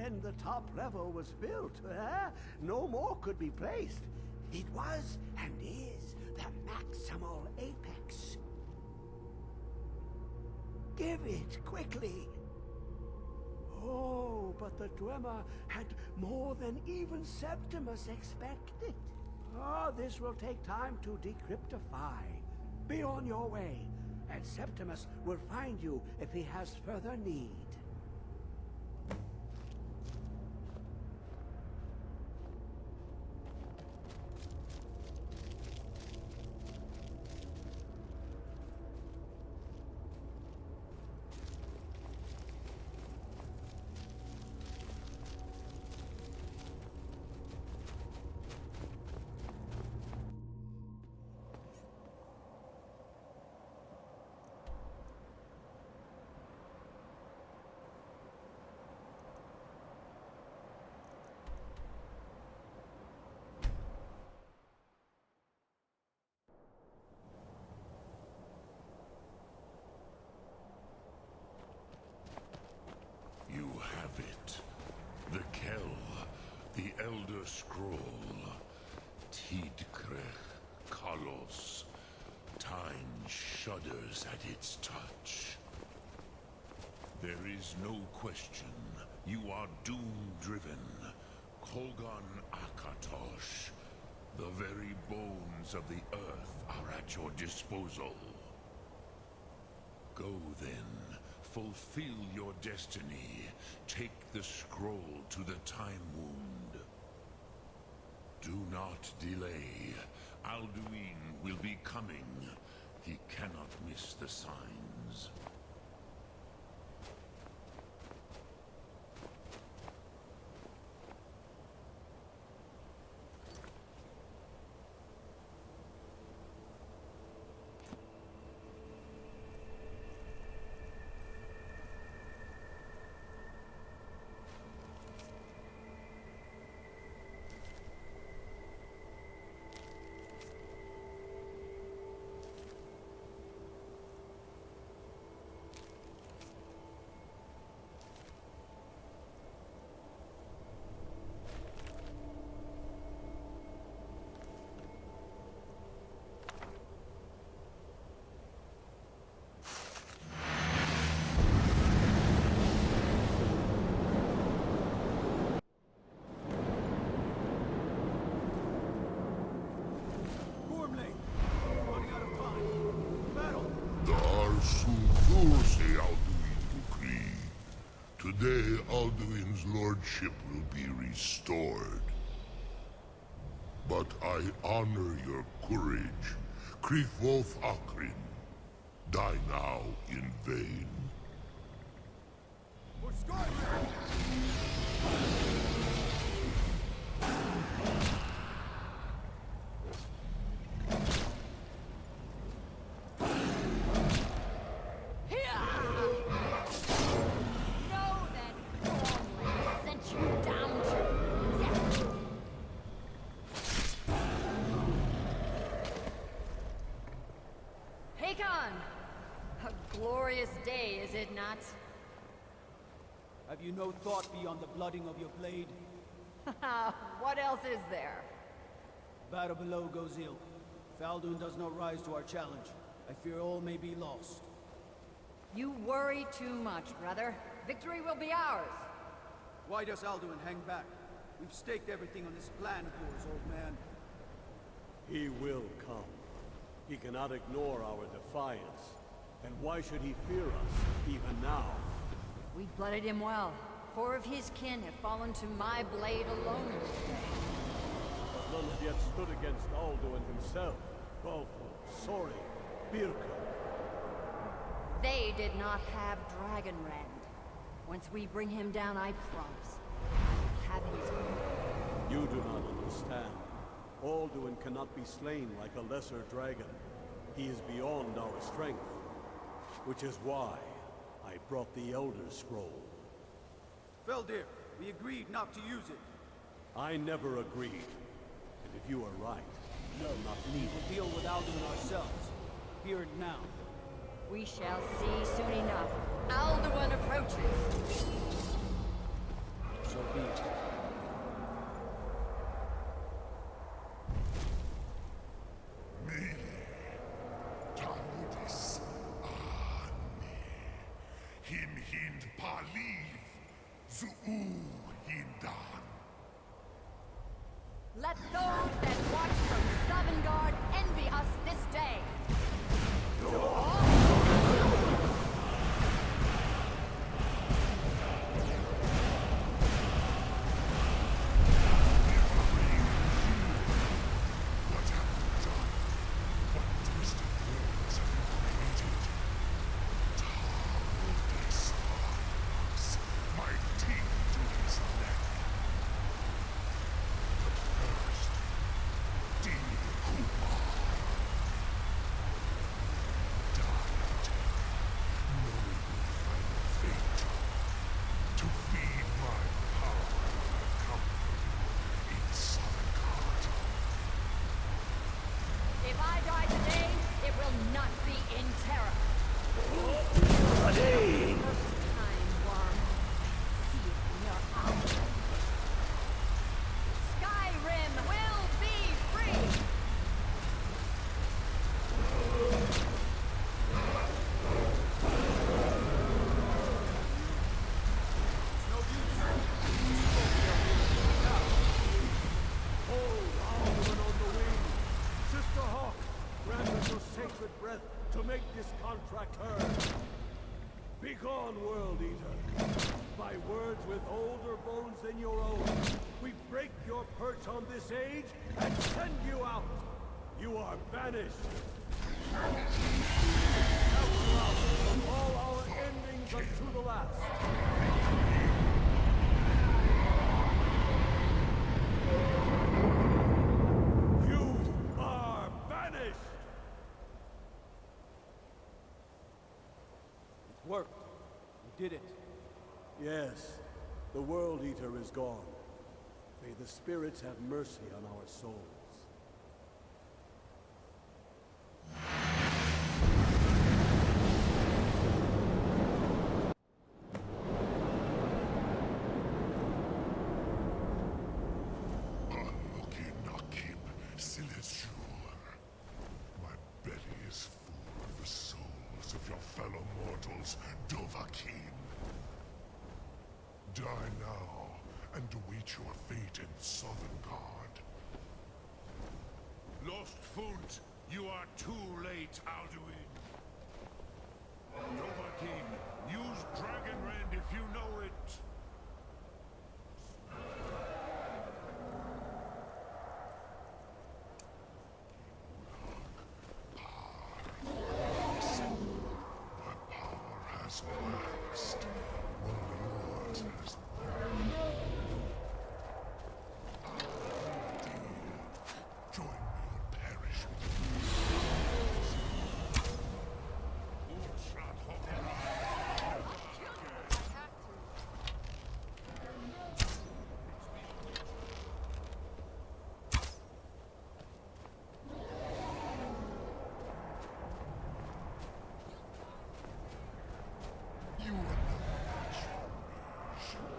when the top level was built, no more could be placed. It was and is the maximal apex. Give it quickly. Oh, but the Dwemer had more than even Septimus expected. Ah, this will take time to decryptify. Be on your way, and Septimus will find you if he has further need. You have it. The Kell, the Elder Scroll. Tidkrech Kalos. Time shudders at its touch. There is no question. You are doom-driven. Kogan Akatosh. The very bones of the earth are at your disposal. Go then. Fulfill your destiny. Take the scroll to the Time Wound. Do not delay. Alduin will be coming. He cannot miss the signs. Today, Alduin's lordship will be restored. But I honor your courage. Krifwolf Akrin. Die now in vain. For Skyrim! Day, is it not? Have you no thought beyond the blooding of your blade? What else is there? Battle below goes ill. If Alduin does not rise to our challenge, I fear all may be lost. You worry too much, brother. Victory will be ours. Why does Alduin hang back? We've staked everything on this plan of yours, old man. He will come. He cannot ignore our defiance. And why should he fear us, even now? We blooded him well. 4 of his kin have fallen to my blade alone today. But none have yet stood against Alduin himself. Balfur, Sori, Birka. They did not have Dragonrend. Once we bring him down, I promise, I will have his own. You do not understand. Alduin cannot be slain like a lesser dragon. He is beyond our strength. Which is why I brought the Elder Scroll. Feldir, we agreed not to use it. I never agreed. And if you are right, no, not we me. will deal with Alduin ourselves. Here and now. We shall see soon enough. Alduin approaches. So Him hind paliv, zu hindan. Let those that watch from Sovngarde envy us this day. What have you done? What twisted worlds have you created? Tarot stars, my teeth to his neck. But first, dear Kumar, died, knowing your final fate. To feed my power and comfort in Sovngarde. If I die today, it will not be in terror. First time, worm. I see it in your eyes. Skyrim will be free! Hold Alderman on the wing. Sister Hawk, grant us your sacred breath to make this contract heard. Begone, World Eater. By words with older bones than your own, we break your perch on this age and send you out. You are banished. Ever out from all our endings unto the last. You are banished! It worked. We did it. Yes, the World Eater is gone. May the spirits have mercy on our souls. Unlucky Nakib Silesur. My belly is full of the souls of your fellow mortals, Dovahkiin. Die now, and await your fate in Sovngarde. Lost Foot, you are too late, Alduin. Dovahkiin, use Dragon Rend if you know it. My power has waxed. Only yours has waned. Dear, join me or perish with you. Utsrat Hokarai. You are no match for me,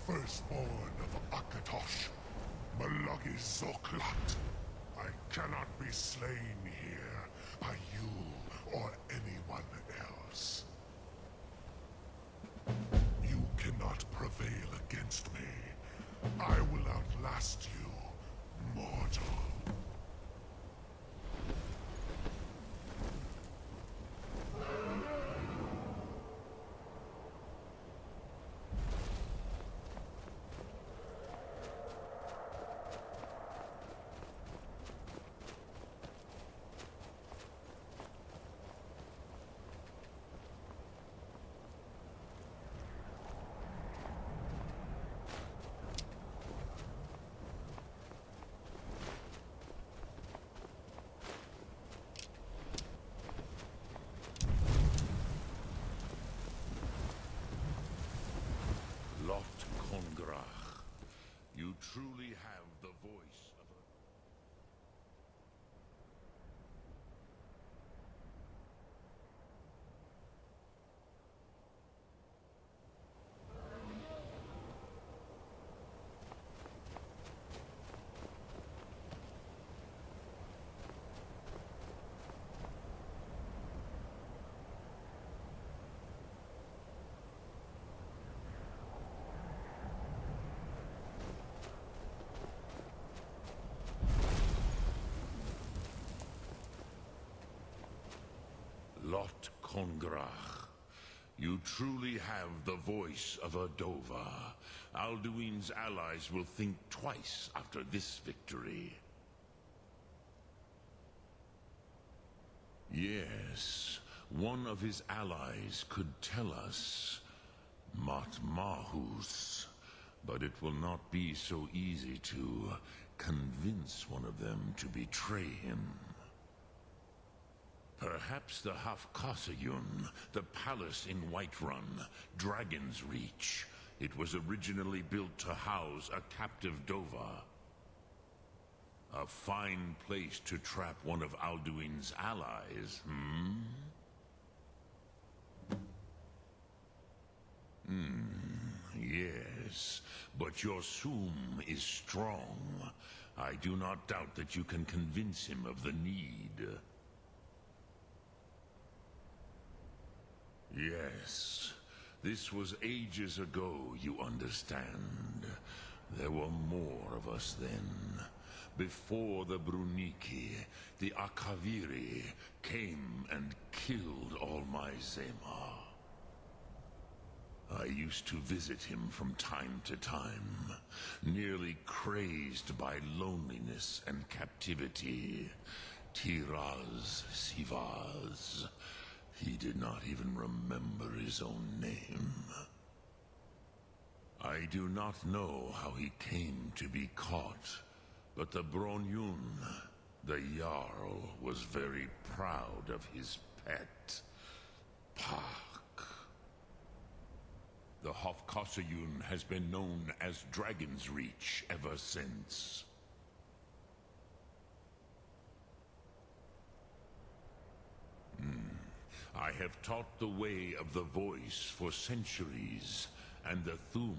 firstborn of Akatosh, Malagi Zoklat. I cannot be slain here by you or anyone else. You cannot prevail against me. I will outlast you, mortal. You truly have the voice of a... Lot Kongrach. You truly have the voice of a Dova. Alduin's allies will think twice after this victory. Yes, one of his allies could tell us. Matmahus. But it will not be so easy to convince one of them to betray him. Perhaps the Hafkasayun, the palace in Whiterun, Dragon's Reach. It was originally built to house a captive Dova. A fine place to trap one of Alduin's allies, Yes, but your Sum is strong. I do not doubt that you can convince him of the need. Yes, this was ages ago, you understand. There were more of us then. Before the Bruniki, the Akaviri came and killed all my Zema. I used to visit him from time to time, nearly crazed by loneliness and captivity. Tiraz Sivaz. He did not even remember his own name. I do not know how he came to be caught, but the Bronyun, the Jarl, was very proud of his pet, Pak. The Hofkosayun has been known as Dragon's Reach ever since. I have taught the way of the voice for centuries, and the Thum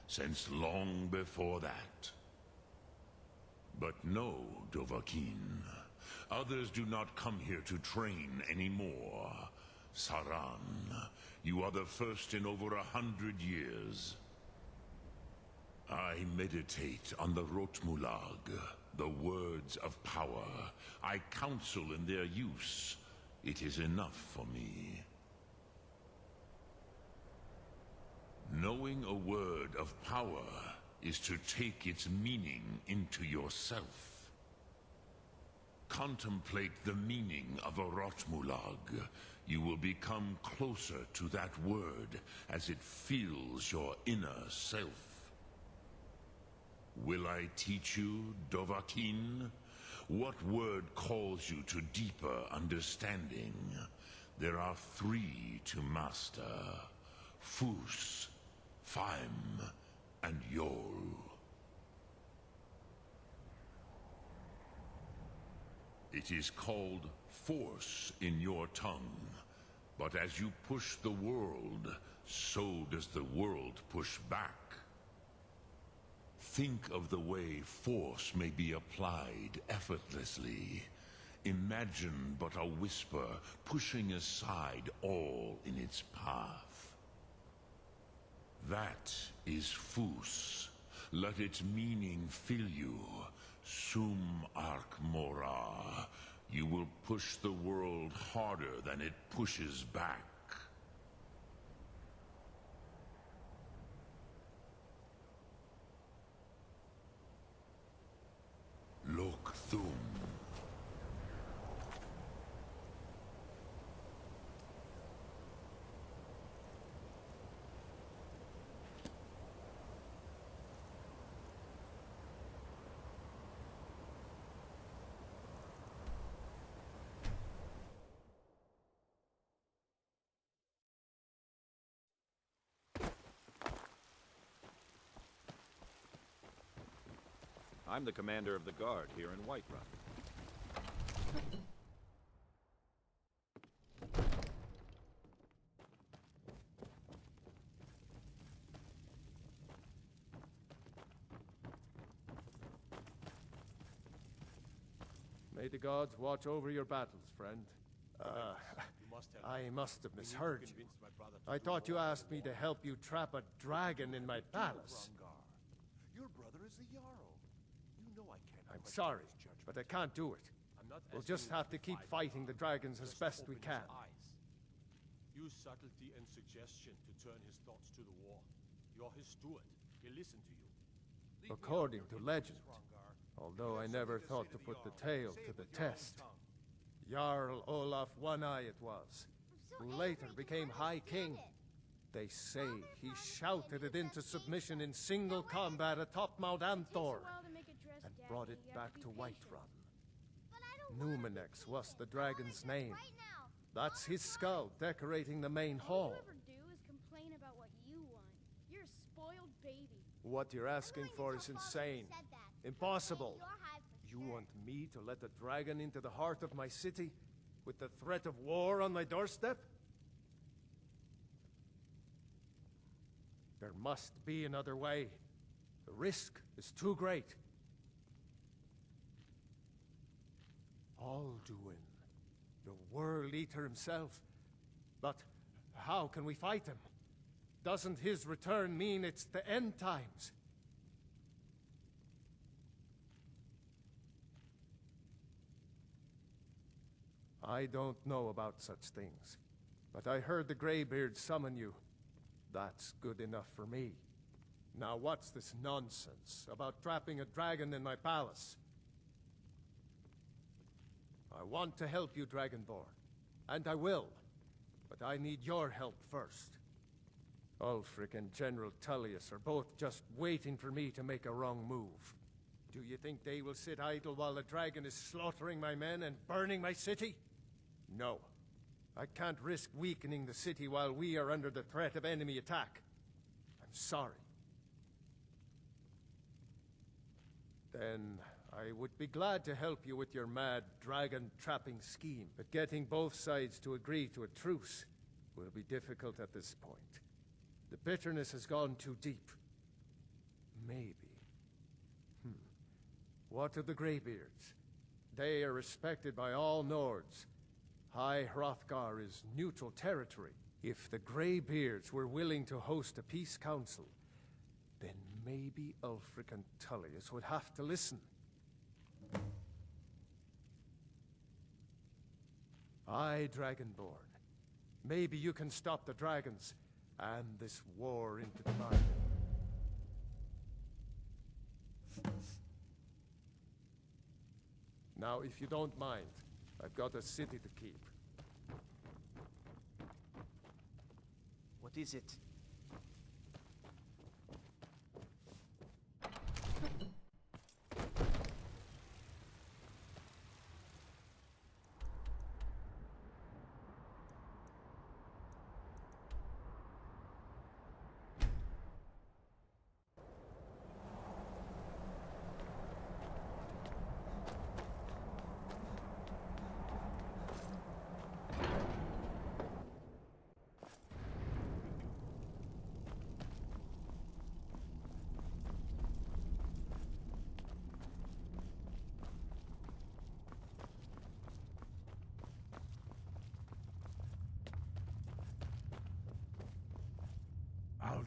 since long before that. But no, Dovahkiin. Others do not come here to train anymore. Saran, you are the first in over 100 years. I meditate on the Rotmulag, the words of power. I counsel in their use. It is enough for me. Knowing a word of power is to take its meaning into yourself. Contemplate the meaning of a Rotmulag. You will become closer to that word as it fills your inner self. Will I teach you, Dovahkiin? What word calls you to deeper understanding? There are 3 to master. Fus, Faim, and Yol. It is called force in your tongue. But as you push the world, so does the world push back. Think of the way force may be applied effortlessly. Imagine but a whisper pushing aside all in its path. That is Fus. Let its meaning fill you. Sum arc mora. You will push the world harder than it pushes back. Look Thum. I'm the commander of the guard here in Whiterun. May the gods watch over your battles, friend. I must have misheard you. I thought you asked me to help you trap a dragon in my palace. Your brother is the Jarl. You know I can't. I'm sorry, but I can't do it. We'll just have to keep fighting the dragons as best we can. Use subtlety and suggestion to turn his thoughts to the war. You're his steward. He'll listen to you. According to legend, although I never thought to put the tale to the test, Jarl Olaf One-Eye it was, who later became High King. They say he shouted it into submission in single combat atop Mount Anthor, and brought it back to Whiterun. Numenex was the dragon's name. That's his skull decorating the main hall. All you ever do is complain about what you want. You're a spoiled baby. What you're asking for is insane. Impossible. You want me to let a dragon into the heart of my city, with the threat of war on my doorstep? There must be another way. The risk is too great. Alduin, the World Eater himself. But how can we fight him? Doesn't his return mean it's the end times? I don't know about such things, but I heard the Greybeard summon you. That's good enough for me. Now what's this nonsense about trapping a dragon in my palace? I want to help you, Dragonborn, and I will, but I need your help first. Ulfric and General Tullius are both just waiting for me to make a wrong move. Do you think they will sit idle while the dragon is slaughtering my men and burning my city? No. I can't risk weakening the city while we are under the threat of enemy attack. I'm sorry. Then I would be glad to help you with your mad dragon-trapping scheme, but getting both sides to agree to a truce will be difficult at this point. The bitterness has gone too deep. Maybe. What of the Greybeards? They are respected by all Nords. High Hrothgar is neutral territory. If the Greybeards were willing to host a peace council, then maybe Ulfric and Tullius would have to listen. Aye, Dragonborn. Maybe you can stop the dragons and this war into the bargain. Now, if you don't mind, I've got a city to keep. What is it?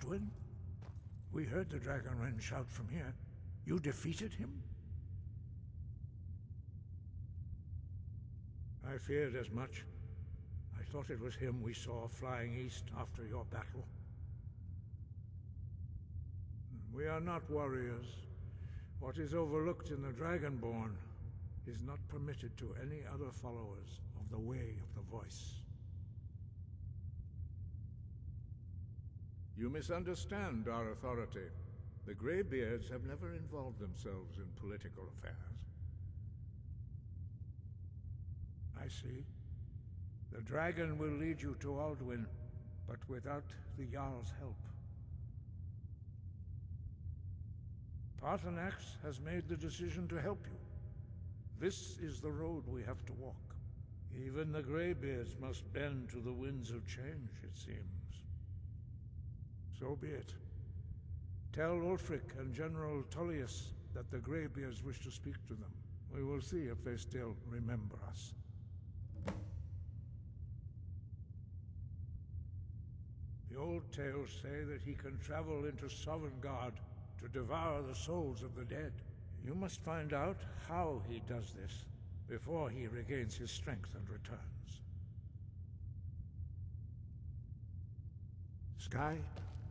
Alduin? We heard the Dragonren shout from here. You defeated him? I feared as much. I thought it was him we saw flying east after your battle. We are not warriors. What is overlooked in the Dragonborn is not permitted to any other followers of the Way of the Voice. You misunderstand our authority. The Greybeards have never involved themselves in political affairs. I see. The dragon will lead you to Alduin, but without the Jarl's help. Paarthurnax has made the decision to help you. This is the road we have to walk. Even the Greybeards must bend to the winds of change, it seems. So be it. Tell Ulfric and General Tullius that the Greybeards wish to speak to them. We will see if they still remember us. The old tales say that he can travel into Sovngarde to devour the souls of the dead. You must find out how he does this before he regains his strength and returns. Sky,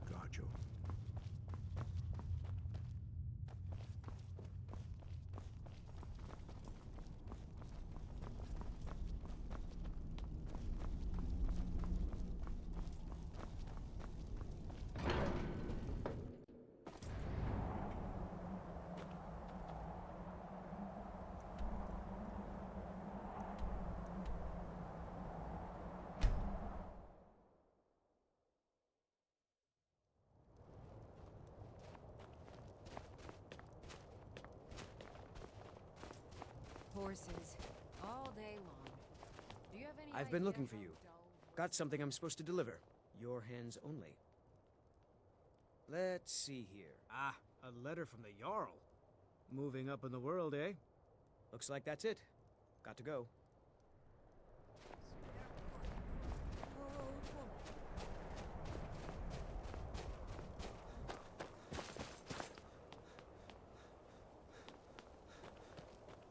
guard you. Horses, all day long. Do you have any I've been idea looking for how you. dull- Got something I'm supposed to deliver. Your hands only. Let's see here. Ah, a letter from the Jarl. Moving up in the world, eh? Looks like that's it. Got to go.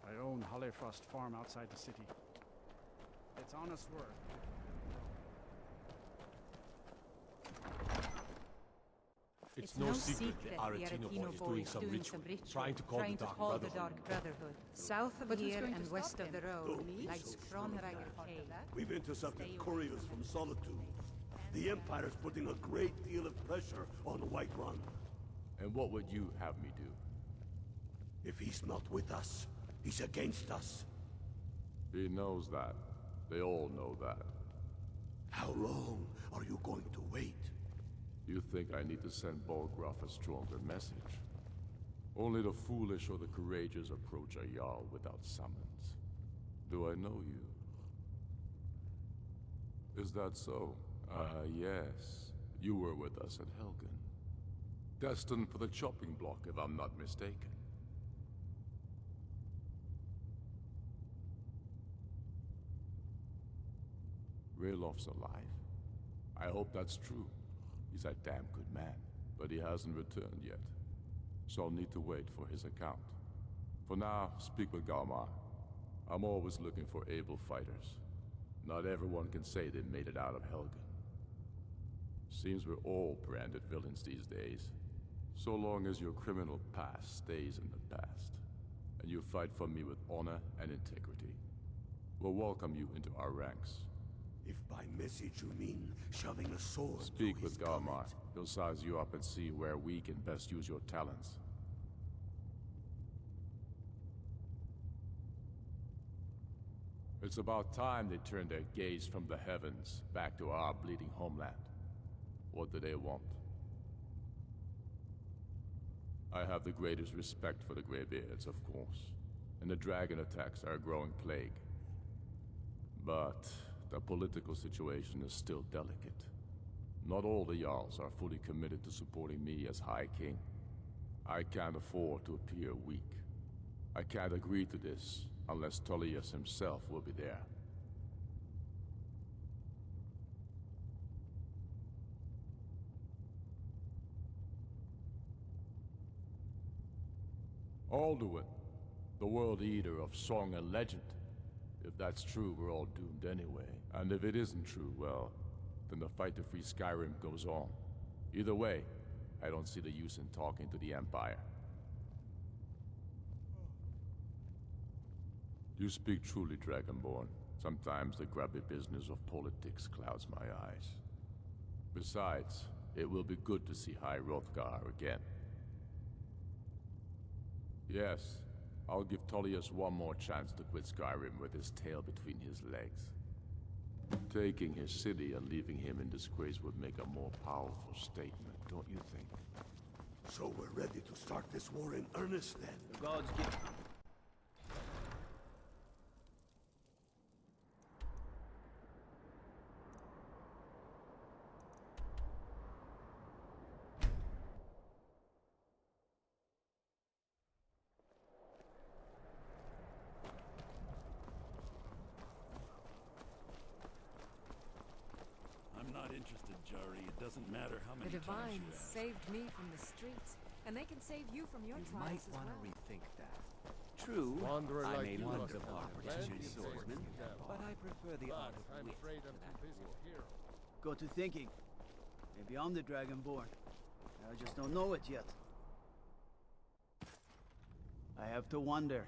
I own Hollifrost Farm outside the city. It's honest work. It's no secret the Aretino boy is doing some ritual, trying to call the Dark Brotherhood. South of But who's here going to and stop west of him? the road Don't lies be so sure of Kronrager Cave. We've intercepted couriers from Solitude. The Empire's putting a great deal of pressure on Whiterun. And what would you have me do? If he's not with us, he's against us. He knows that. They all know that. How long are you going to wait? You think I need to send Bolgraf a stronger message? Only the foolish or the courageous approach a Jarl without summons. Do I know you? Is that so? Ah, yes. You were with us at Helgen. Destined for the chopping block, if I'm not mistaken. Raylof's alive. I hope that's true. He's a damn good man, but he hasn't returned yet. So I'll need to wait for his account. For now, speak with Galmar. I'm always looking for able fighters. Not everyone can say they made it out of Helgen. Seems we're all branded villains these days. So long as your criminal past stays in the past, and you fight for me with honor and integrity, we'll welcome you into our ranks. If by message you mean shoving a sword Speak through with his Galmar. garment. He'll size you up and see where we can best use your talents. It's about time they turned their gaze from the heavens back to our bleeding homeland. What do they want? I have the greatest respect for the Greybeards, of course, and the dragon attacks are a growing plague. But the political situation is still delicate. Not all the Jarls are fully committed to supporting me as High King. I can't afford to appear weak. I can't agree to this unless Tullius himself will be there. Alduin, the world eater of song and legend. If that's true, we're all doomed anyway. And if it isn't true, well, then the fight to free Skyrim goes on. Either way, I don't see the use in talking to the Empire. You speak truly, Dragonborn. Sometimes the grubby business of politics clouds my eyes. Besides, it will be good to see High Hrothgar again. Yes, I'll give Tullius one more chance to quit Skyrim with his tail between his legs. Taking his city and leaving him in disgrace would make a more powerful statement, don't you think? So we're ready to start this war in earnest then? The gods give... I'm not interested, Jari. It doesn't matter how many The times you Divines ask. saved me from the streets, and they can save you from your You trials might as want to well. rethink that. True, Wanderer I'm like a you must wonderful have opportunity plenty swordsman, of but I prefer the art of I'm wit afraid to I'm that too busy war. here. Got to thinking. Maybe I'm the Dragonborn. I just don't know it yet. I have to wonder.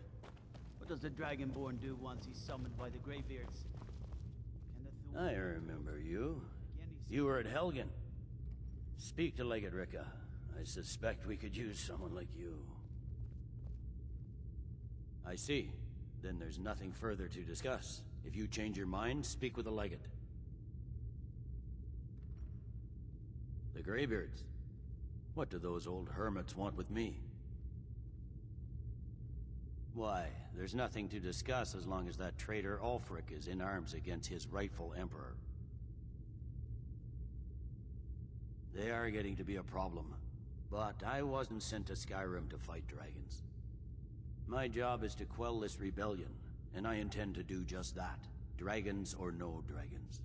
What does the Dragonborn do once he's summoned by the Greybeards? I remember you. You were at Helgen. Speak to Legate Ricka. I suspect we could use someone like you. I see. Then there's nothing further to discuss. If you change your mind, speak with the Legate. The Greybeards. What do those old hermits want with me? Why, there's nothing to discuss as long as that traitor Ulfric is in arms against his rightful emperor. They are getting to be a problem, but I wasn't sent to Skyrim to fight dragons. My job is to quell this rebellion, and I intend to do just that, dragons or no dragons.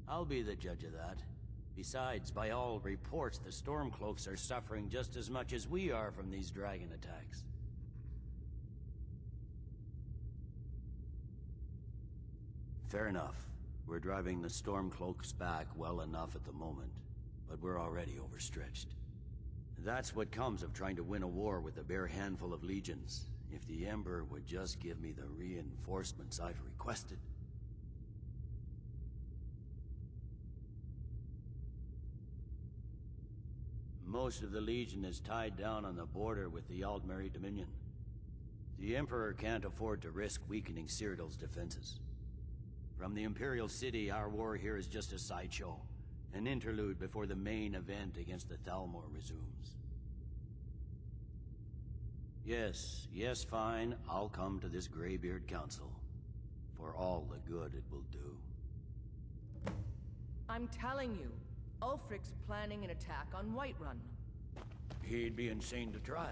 I'll be the judge of that. Besides, by all reports, the Stormcloaks are suffering just as much as we are from these dragon attacks. Fair enough. We're driving the Stormcloaks back well enough at the moment, but we're already overstretched. That's what comes of trying to win a war with a bare handful of legions. If the Emperor would just give me the reinforcements I've requested. Most of the Legion is tied down on the border with the Altmeri Dominion. The Emperor can't afford to risk weakening Cyrodiil's defenses. From the Imperial City, our war here is just a sideshow. An interlude before the main event against the Thalmor resumes. Yes, fine. I'll come to this Greybeard Council. For all the good it will do. I'm telling you, Ulfric's planning an attack on Whiterun. He'd be insane to try.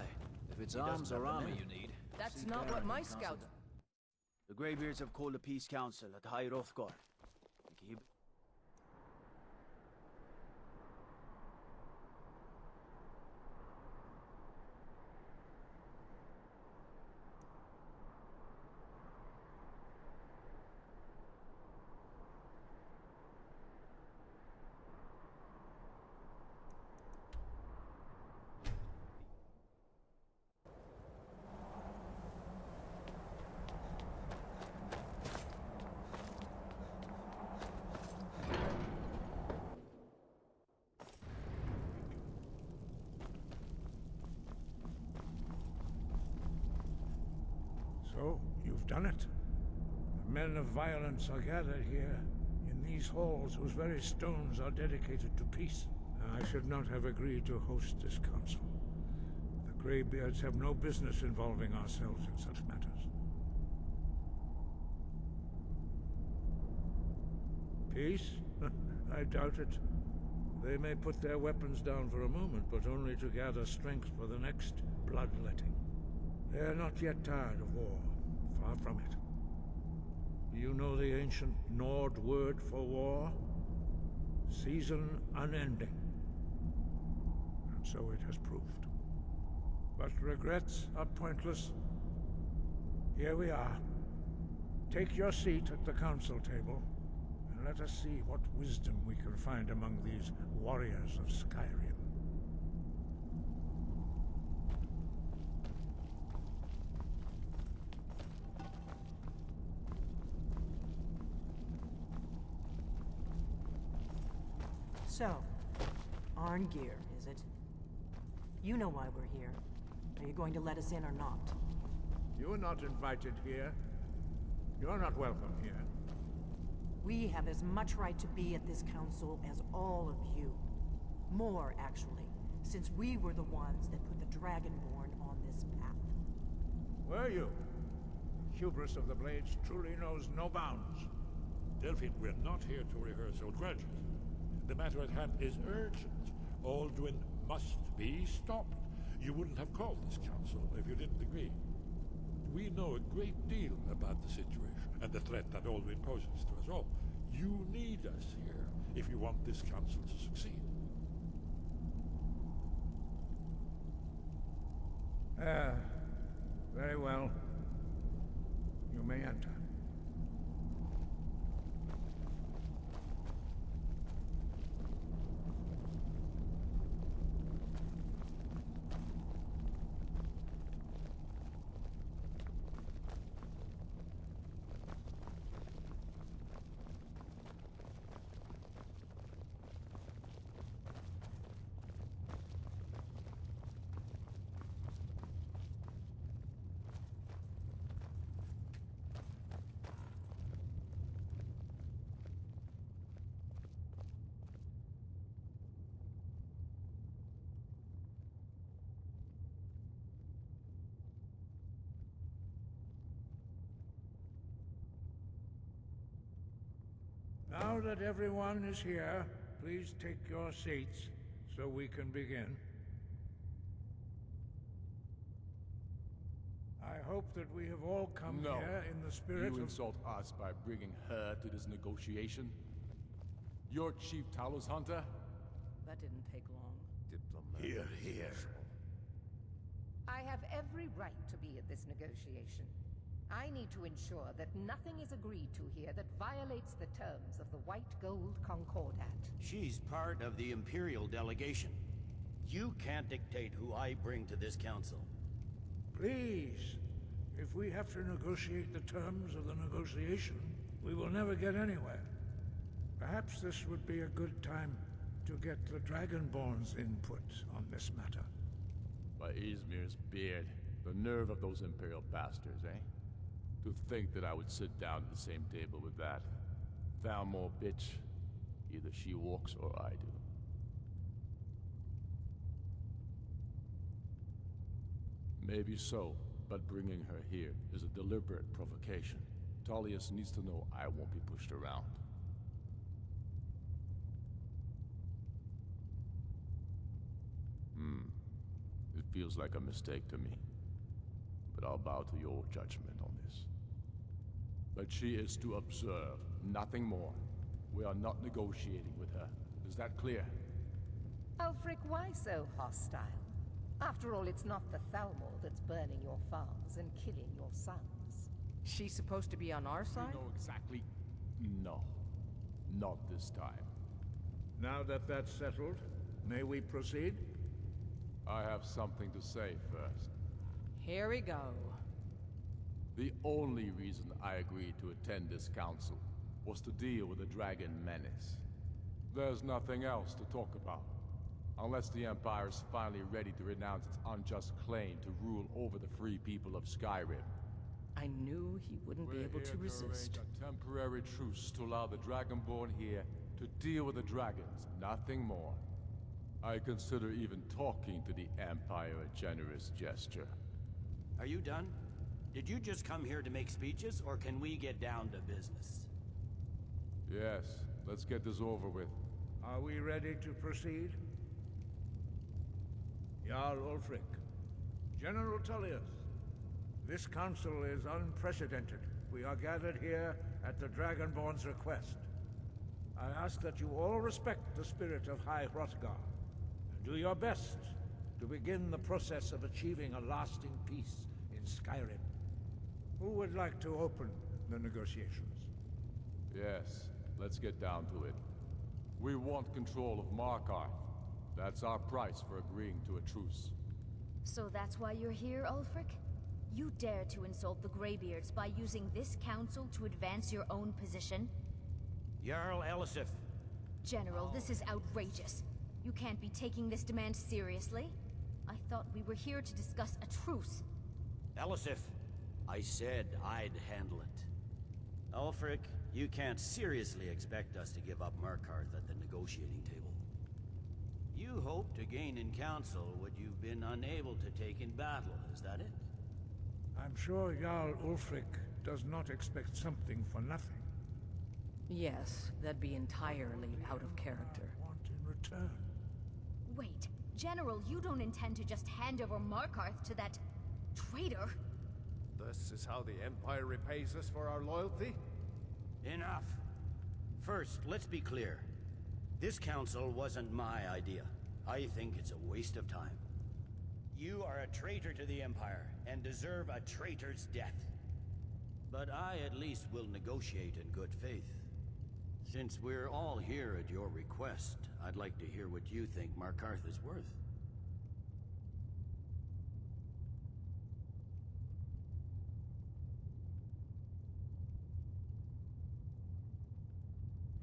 If it's arms or armor you need. That's not what my scouts... The Greybeards have called a peace council at High Hrothgar. So, you've done it. The men of violence are gathered here, in these halls whose very stones are dedicated to peace. I should not have agreed to host this council. The Greybeards have no business involving ourselves in such matters. Peace? I doubt it. They may put their weapons down for a moment, but only to gather strength for the next bloodletting. They are not yet tired of war. Far from it. You know the ancient Nord word for war? Season unending. so it has proved. But regrets are pointless. Here we are. Take your seat at the council table, and let us see what wisdom we can find among these warriors of Skyrim. So, Arngeir, is it? You know why we're here. Are you going to let us in or not? You are not invited here. You're not welcome here. We have as much right to be at this council as all of you. More, actually, since we were the ones that put the Dragonborn on this path. Were you? Hubris of the Blades truly knows no bounds. Delphine, we're not here to rehearse old grudges. The matter at hand is urgent. Alduin must be stopped. You wouldn't have called this council if you didn't agree. We know a great deal about the situation and the threat that Alduin poses to us all. You need us here if you want this council to succeed. Very well. You may enter. Now that everyone is here, please take your seats so we can begin. I hope that we have all come here in the spirit You of... insult us by bringing her to this negotiation? Your chief Talos hunter? That didn't take long. Here, here. I have every right to be at this negotiation. I need to ensure that nothing is agreed to here that violates the terms of the White Gold Concordat. She's part of the Imperial delegation. You can't dictate who I bring to this council. Please, if we have to negotiate the terms of the negotiation, we will never get anywhere. Perhaps this would be a good time to get the Dragonborn's input on this matter. By Izmir's beard, the nerve of those Imperial bastards, eh? To think that I would sit down at the same table with that. Thalmor bitch. Either she walks or I do. Maybe so, but bringing her here is a deliberate provocation. Tullius needs to know I won't be pushed around. It feels like a mistake to me. But I'll bow to your judgment on this. But she is to observe, nothing more. We are not negotiating with her. Is that clear? Ulfric, why so hostile? After all, it's not the Thalmor that's burning your farms and killing your sons. She's supposed to be on our side? You know exactly... No. Not this time. Now that that's settled, may we proceed? I have something to say first. Here we go. The only reason I agreed to attend this council was to deal with the Dragon Menace. There's nothing else to talk about. Unless the Empire is finally ready to renounce its unjust claim to rule over the free people of Skyrim. I knew he wouldn't be able to resist. A temporary truce to allow the Dragonborn here to deal with the dragons, nothing more. I consider even talking to the Empire a generous gesture. Are you done? Did you just come here to make speeches, or can we get down to business? Yes, let's get this over with. Are we ready to proceed? Jarl Ulfric, General Tullius, this council is unprecedented. We are gathered here at the Dragonborn's request. I ask that you all respect the spirit of High Hrothgar, and do your best to begin the process of achieving a lasting peace in Skyrim. Who would like to open the negotiations? Yes, let's get down to it. We want control of Markarth. That's our price for agreeing to a truce. So that's why you're here, Ulfric? You dare to insult the Greybeards by using this council to advance your own position? Jarl Elisif. General, this is outrageous. You can't be taking this demand seriously. I thought we were here to discuss a truce. Elisif, I said I'd handle it. Ulfric, you can't seriously expect us to give up Markarth at the negotiating table. You hoped to gain in council what you've been unable to take in battle, is that it? I'm sure Jarl Ulfric does not expect something for nothing. Yes, that'd be entirely out of character. Want in return? Wait, General, you don't intend to just hand over Markarth to that traitor? This is how the Empire repays us for our loyalty? Enough. First, let's be clear. This council wasn't my idea. I think it's a waste of time. You are a traitor to the Empire, and deserve a traitor's death. But I at least will negotiate in good faith. Since we're all here at your request, I'd like to hear what you think Markarth is worth.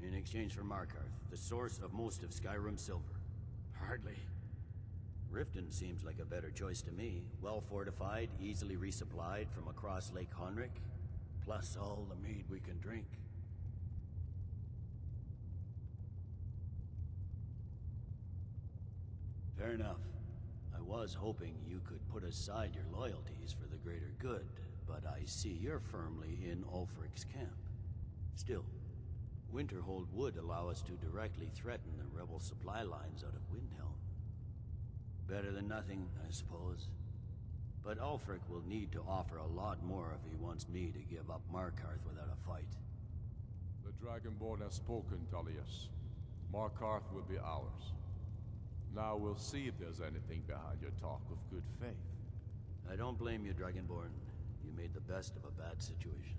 In exchange for Markarth, the source of most of Skyrim's silver. Hardly. Riften seems like a better choice to me. Well fortified, easily resupplied from across Lake Honric, plus all the mead we can drink. Fair enough. I was hoping you could put aside your loyalties for the greater good, but I see you're firmly in Ulfric's camp. Still, Winterhold would allow us to directly threaten the rebel supply lines out of Windhelm. Better than nothing, I suppose. But Ulfric will need to offer a lot more if he wants me to give up Markarth without a fight. The Dragonborn has spoken, Tullius. Markarth will be ours. Now we'll see if there's anything behind your talk of good faith. I don't blame you, Dragonborn. You made the best of a bad situation.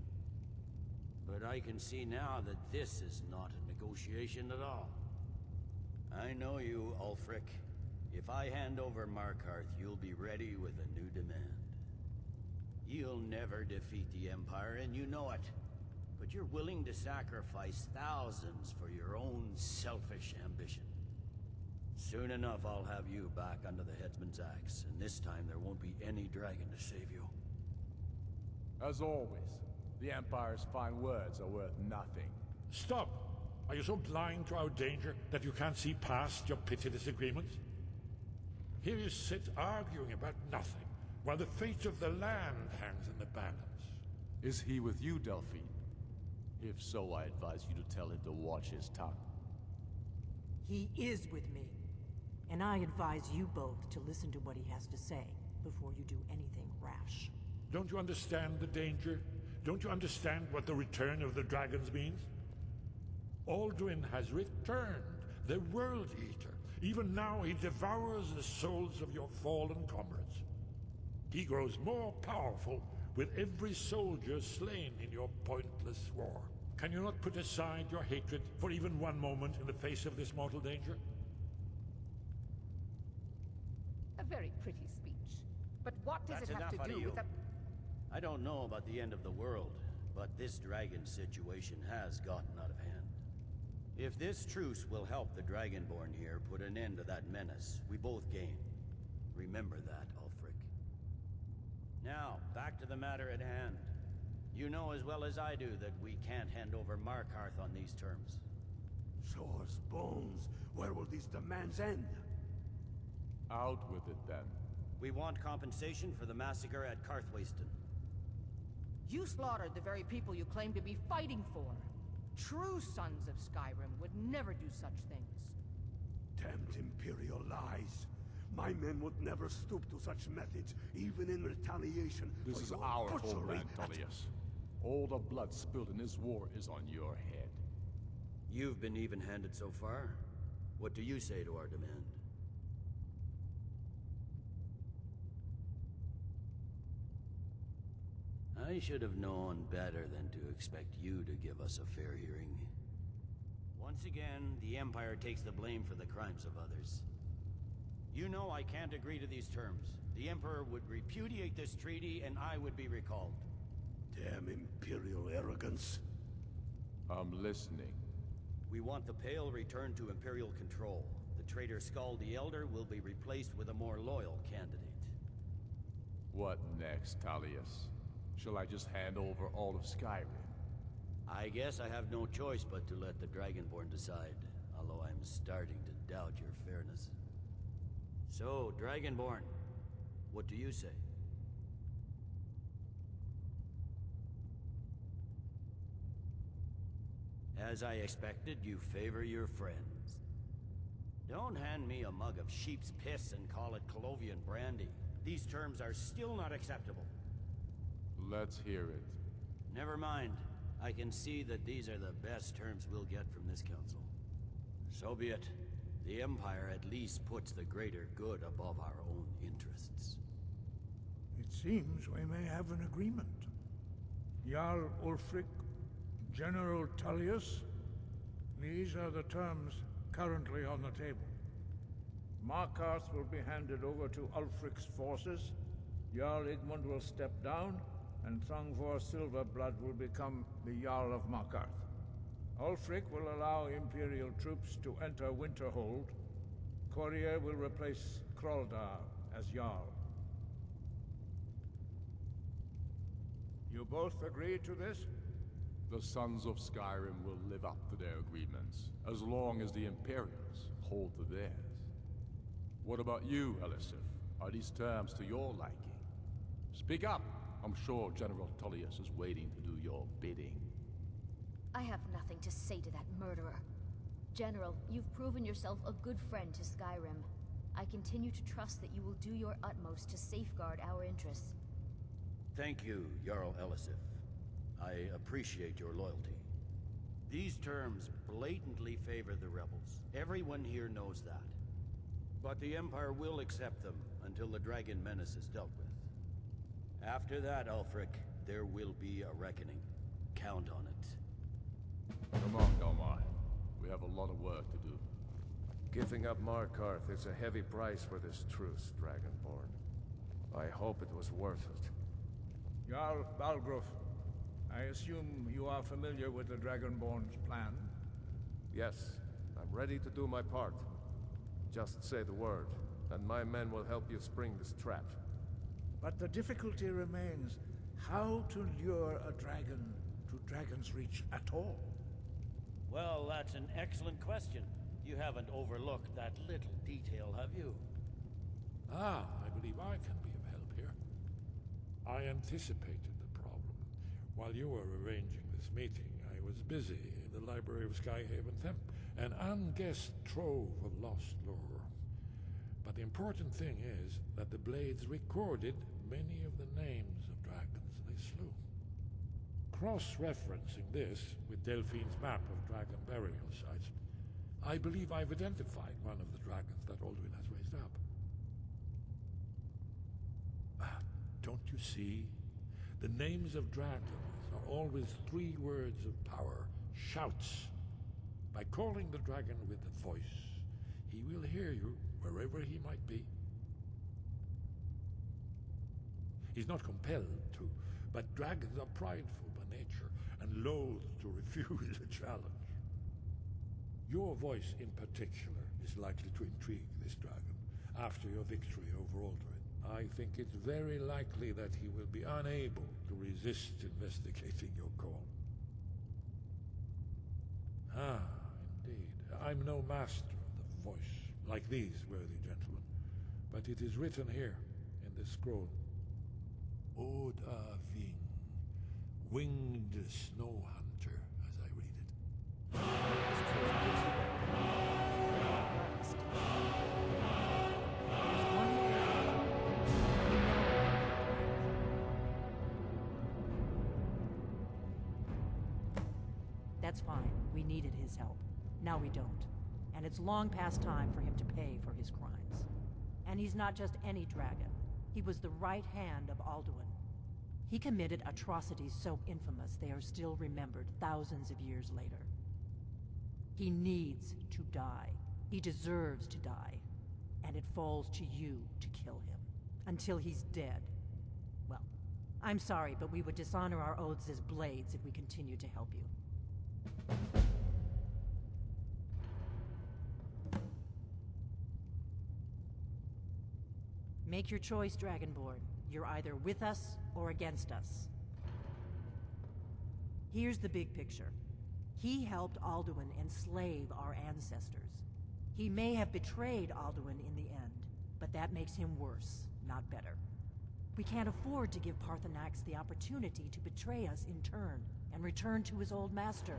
But I can see now that this is not a negotiation at all. I know you, Ulfric. If I hand over Markarth, you'll be ready with a new demand. You'll never defeat the Empire, and you know it. But you're willing to sacrifice thousands for your own selfish ambition. Soon enough, I'll have you back under the headsman's axe, and this time there won't be any dragon to save you. As always, the Empire's fine words are worth nothing. Stop! Are you so blind to our danger that you can't see past your pitiless agreements? Here you sit arguing about nothing, while the fate of the land hangs in the balance. Is he with you, Delphine? If so, I advise you to tell him to watch his tongue. He is with me. And I advise you both to listen to what he has to say before you do anything rash. Don't you understand the danger? Don't you understand what the return of the dragons means? Alduin has returned, the World Eater. Even now he devours the souls of your fallen comrades. He grows more powerful with every soldier slain in your pointless war. Can you not put aside your hatred for even one moment in the face of this mortal danger? A very pretty speech. But what does That's it have enough to out do of with you. I don't know about the end of the world, but this dragon situation has gotten out of hand. If this truce will help the Dragonborn here put an end to that menace, we both gain. Remember that, Ulfric. Now, back to the matter at hand. You know as well as I do that we can't hand over Markarth on these terms. Shores, bones, where will these demands end? Out with it, then. We want compensation for the massacre at Karthwasten. You slaughtered the very people you claim to be fighting for. True sons of Skyrim would never do such things. Damned Imperial lies. My men would never stoop to such methods, even in retaliation This for is your our butchery homeland, at- Tullius. All the blood spilled in this war is on your head. You've been even-handed so far. What do you say to our demand? I should have known better than to expect you to give us a fair hearing. Once again, the Empire takes the blame for the crimes of others. You know I can't agree to these terms. The Emperor would repudiate this treaty, and I would be recalled. Damn Imperial arrogance. I'm listening. We want the Pale returned to Imperial control. The traitor Skull the Elder will be replaced with a more loyal candidate. What next, Tullius? Shall I just hand over all of Skyrim? I guess I have no choice but to let the Dragonborn decide, although I'm starting to doubt your fairness. So, Dragonborn, what do you say? As I expected, you favor your friends. Don't hand me a mug of sheep's piss and call it Colovian brandy. These terms are still not acceptable. Let's hear it. Never mind. I can see that these are the best terms we'll get from this council. So be it. The Empire at least puts the greater good above our own interests. It seems we may have an agreement. Jarl Ulfric, General Tullius, these are the terms currently on the table. Markarth will be handed over to Ulfric's forces, Jarl Igmund will step down, and Thongvor Silverblood will become the Jarl of Markarth. Ulfric will allow Imperial troops to enter Winterhold. CORSAIR will replace Kraldar as Jarl. You both agree to this? The Sons of Skyrim will live up to their agreements, as long as the Imperials hold to theirs. What about you, Elisif? Are these terms to your liking? Speak up! I'm sure General Tullius is waiting to do your bidding. I have nothing to say to that murderer. General, you've proven yourself a good friend to Skyrim. I continue to trust that you will do your utmost to safeguard our interests. Thank you, Jarl Elisif. I appreciate your loyalty. These terms blatantly favor the rebels. Everyone here knows that. But the Empire will accept them until the Dragon Menace is dealt with. After that, Ulfric, there will be a reckoning. Count on it. Come on, Domar. We have a lot of work to do. Giving up Markarth is a heavy price for this truce, Dragonborn. I hope it was worth it. Jarl Balgruuf, I assume you are familiar with the Dragonborn's plan? Yes, I'm ready to do my part. Just say the word, and my men will help you spring this trap. But the difficulty remains how to lure a dragon to Dragon's Reach at all. Well, that's an excellent question. You haven't overlooked that little detail, have you? Ah, I believe I can be of help here. I anticipated the problem. While you were arranging this meeting, I was busy in the library of Skyhaven Temp, an unguessed trove of lost lore. But the important thing is that the Blades recorded many of the names of dragons they slew. Cross-referencing this with Delphine's map of dragon burial sites, I believe I've identified one of the dragons that Alduin has raised up. Don't you see? The names of dragons are always 3 words of power, shouts. By calling the dragon with a voice, he will hear you wherever he might be. He's not compelled to, but dragons are prideful by nature and loath to refuse a challenge. Your voice in particular is likely to intrigue this dragon after your victory over Alduin. I think it's very likely that he will be unable to resist investigating your call. Ah, indeed. I'm no master of the voice, like these worthy gentlemen, but it is written here in this scroll. Oda Ving, winged snow hunter, as I read it. That's fine. We needed his help. Now we don't. And it's long past time for him to pay for his crimes. And he's not just any dragon. He was the right hand of Alduin. He committed atrocities so infamous they are still remembered thousands of years later. He needs to die. He deserves to die. And it falls to you to kill him. Until he's dead. Well, I'm sorry, but we would dishonor our oaths as blades if we continued to help you. Make your choice, Dragonborn. You're either with us or against us. Here's the big picture. He helped Alduin enslave our ancestors. He may have betrayed Alduin in the end, but that makes him worse, not better. We can't afford to give Parthenax the opportunity to betray us in turn and return to his old master.